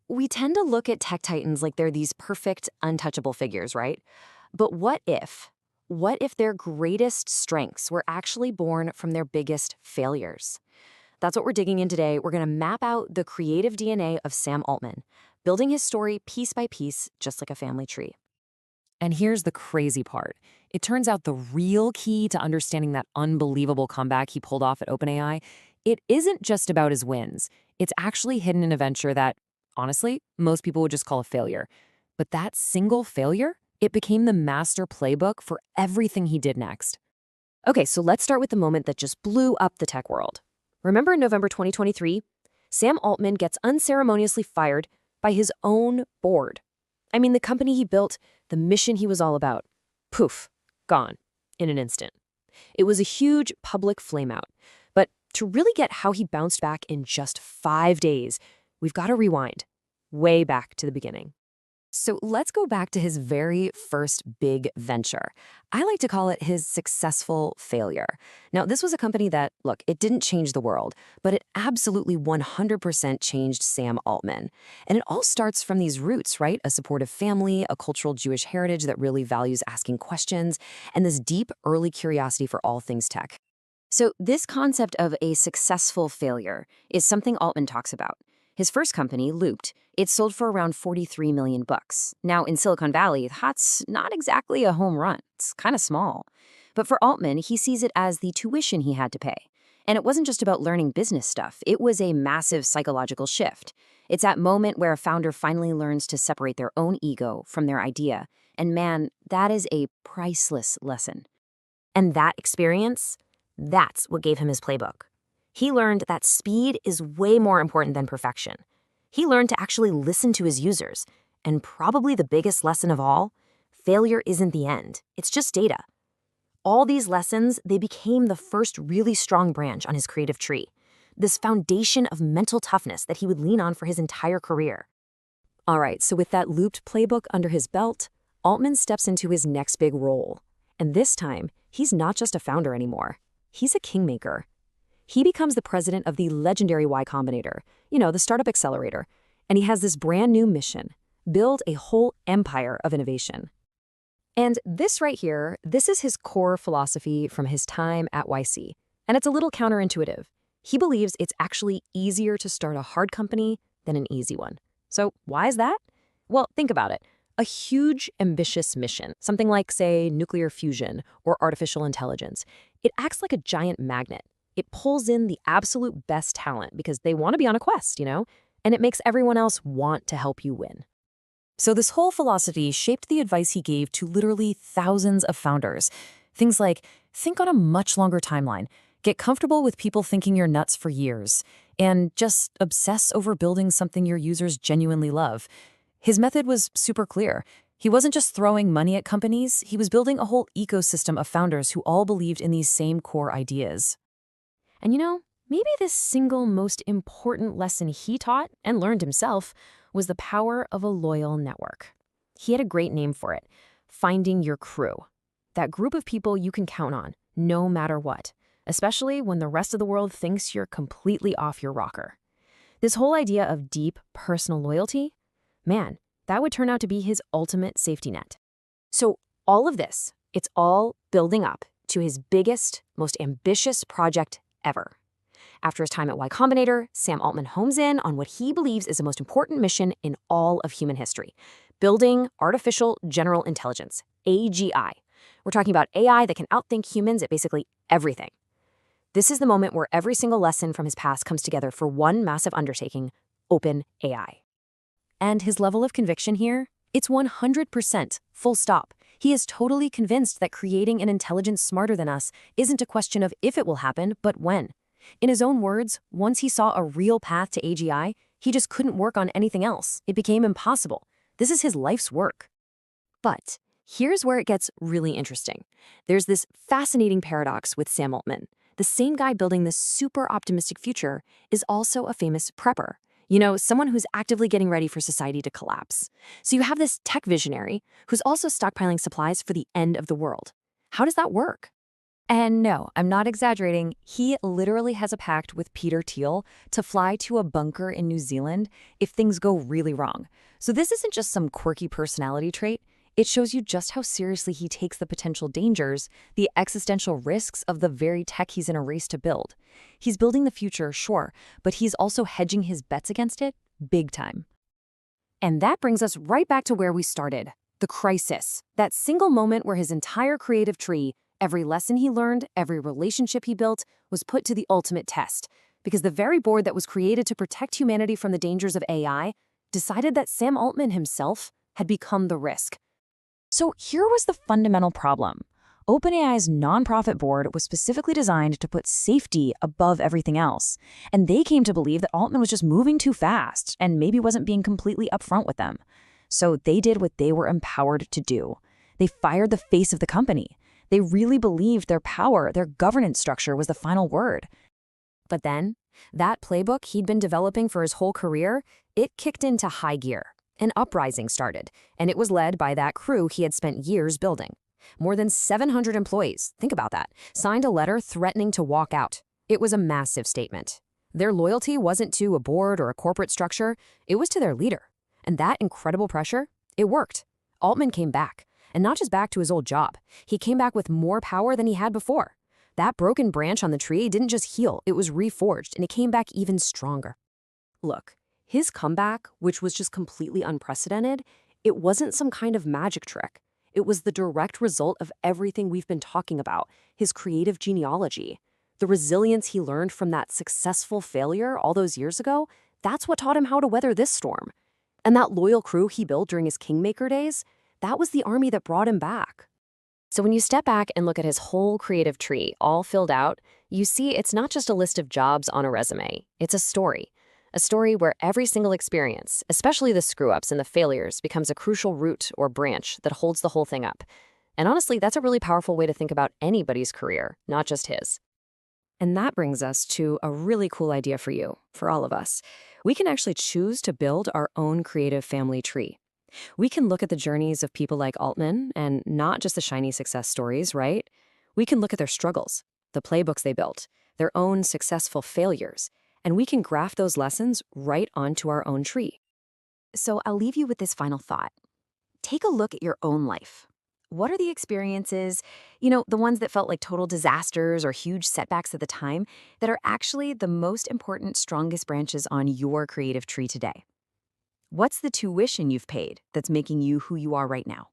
We tend to look at tech titans like they're these perfect, untouchable figures, right? But what if? What if their greatest strengths were actually born from their biggest failures? That's what we're digging in today. We're going to map out the creative DNA of Sam Altman, building his story piece by piece, just like a family tree. And here's the crazy part. It turns out the real key to understanding that unbelievable comeback he pulled off at OpenAI, it isn't just about his wins. It's actually hidden in a venture that, honestly, most people would just call a failure. But that single failure, it became the master playbook for everything he did next. Okay, so let's start with the moment that just blew up the tech world. Remember in November 2023, Sam Altman gets unceremoniously fired by his own board. I mean, the company he built, the mission he was all about, poof, gone in an instant. It was a huge public flameout. But to really get how he bounced back in just 5 days, we've got to rewind way back to the beginning. So let's go back to his very first big venture. I like to call it his successful failure. Now, this was a company that, look, it didn't change the world, but it absolutely 100% changed Sam Altman. And it all starts from these roots, right? A supportive family, a cultural Jewish heritage that really values asking questions, and this deep early curiosity for all things tech. So this concept of a successful failure is something Altman talks about. His first company, Loopt, it sold for around 43 million bucks. Now, in Silicon Valley, that's not exactly a home run. It's kind of small. But for Altman, he sees it as the tuition he had to pay. And it wasn't just about learning business stuff. It was a massive psychological shift. It's that moment where a founder finally learns to separate their own ego from their idea. And man, that is a priceless lesson. And that experience, that's what gave him his playbook. He learned that speed is way more important than perfection. He learned to actually listen to his users. And probably the biggest lesson of all, failure isn't the end. It's just data. All these lessons, they became the first really strong branch on his creative tree. This foundation of mental toughness that he would lean on for his entire career. All right, so with that Looped playbook under his belt, Altman steps into his next big role. And this time, he's not just a founder anymore. He's a kingmaker. He becomes the president of the legendary Y Combinator, the startup accelerator, and he has this brand new mission, build a whole empire of innovation. And this right here, this is his core philosophy from his time at YC, and it's a little counterintuitive. He believes it's actually easier to start a hard company than an easy one. So why is that? Well, think about it. A huge, ambitious mission, something like, say, nuclear fusion or artificial intelligence, it acts like a giant magnet. It pulls in the absolute best talent because they want to be on a quest, and it makes everyone else want to help you win. So this whole philosophy shaped the advice he gave to literally thousands of founders. Things like, think on a much longer timeline, get comfortable with people thinking you're nuts for years, and just obsess over building something your users genuinely love. His method was super clear. He wasn't just throwing money at companies, he was building a whole ecosystem of founders who all believed in these same core ideas. And maybe the single most important lesson he taught and learned himself was the power of a loyal network. He had a great name for it, finding your crew. That group of people you can count on, no matter what, especially when the rest of the world thinks you're completely off your rocker. This whole idea of deep personal loyalty, man, that would turn out to be his ultimate safety net. So all of this, it's all building up to his biggest, most ambitious project ever. After his time at Y Combinator, Sam Altman homes in on what he believes is the most important mission in all of human history, building artificial general intelligence, AGI. We're talking about AI that can outthink humans at basically everything. This is the moment where every single lesson from his past comes together for one massive undertaking, OpenAI. And his level of conviction here? It's 100%, full stop. He is totally convinced that creating an intelligence smarter than us isn't a question of if it will happen, but when. In his own words, once he saw a real path to AGI, he just couldn't work on anything else. It became impossible. This is his life's work. But here's where it gets really interesting. There's this fascinating paradox with Sam Altman. The same guy building this super optimistic future is also a famous prepper. Someone who's actively getting ready for society to collapse. So you have this tech visionary who's also stockpiling supplies for the end of the world. How does that work? And no, I'm not exaggerating. He literally has a pact with Peter Thiel to fly to a bunker in New Zealand if things go really wrong. So this isn't just some quirky personality trait. It shows you just how seriously he takes the potential dangers, the existential risks of the very tech he's in a race to build. He's building the future, sure, but he's also hedging his bets against it big time. And that brings us right back to where we started, the crisis. That single moment where his entire creative tree, every lesson he learned, every relationship he built, was put to the ultimate test. Because the very board that was created to protect humanity from the dangers of AI decided that Sam Altman himself had become the risk. So here was the fundamental problem. OpenAI's nonprofit board was specifically designed to put safety above everything else, and they came to believe that Altman was just moving too fast and maybe wasn't being completely upfront with them. So they did what they were empowered to do. They fired the face of the company. They really believed their power, their governance structure was the final word. But then, that playbook he'd been developing for his whole career, it kicked into high gear. An uprising started, and it was led by that crew he had spent years building. More than 700 employees, think about that, signed a letter threatening to walk out. It was a massive statement. Their loyalty wasn't to a board or a corporate structure, it was to their leader. And that incredible pressure, it worked. Altman came back, and not just back to his old job. He came back with more power than he had before. That broken branch on the tree didn't just heal, it was reforged, and it came back even stronger. Look, his comeback, which was just completely unprecedented, it wasn't some kind of magic trick. It was the direct result of everything we've been talking about, his creative genealogy. The resilience he learned from that successful failure all those years ago, that's what taught him how to weather this storm. And that loyal crew he built during his kingmaker days, that was the army that brought him back. So when you step back and look at his whole creative tree, all filled out, you see it's not just a list of jobs on a resume. It's a story. A story where every single experience, especially the screw-ups and the failures, becomes a crucial root or branch that holds the whole thing up. And honestly, that's a really powerful way to think about anybody's career, not just his. And that brings us to a really cool idea for you, for all of us. We can actually choose to build our own creative family tree. We can look at the journeys of people like Altman, and not just the shiny success stories, right? We can look at their struggles, the playbooks they built, their own successful failures, and we can graft those lessons right onto our own tree. So I'll leave you with this final thought. Take a look at your own life. What are the experiences, the ones that felt like total disasters or huge setbacks at the time, that are actually the most important, strongest branches on your creative tree today? What's the tuition you've paid that's making you who you are right now?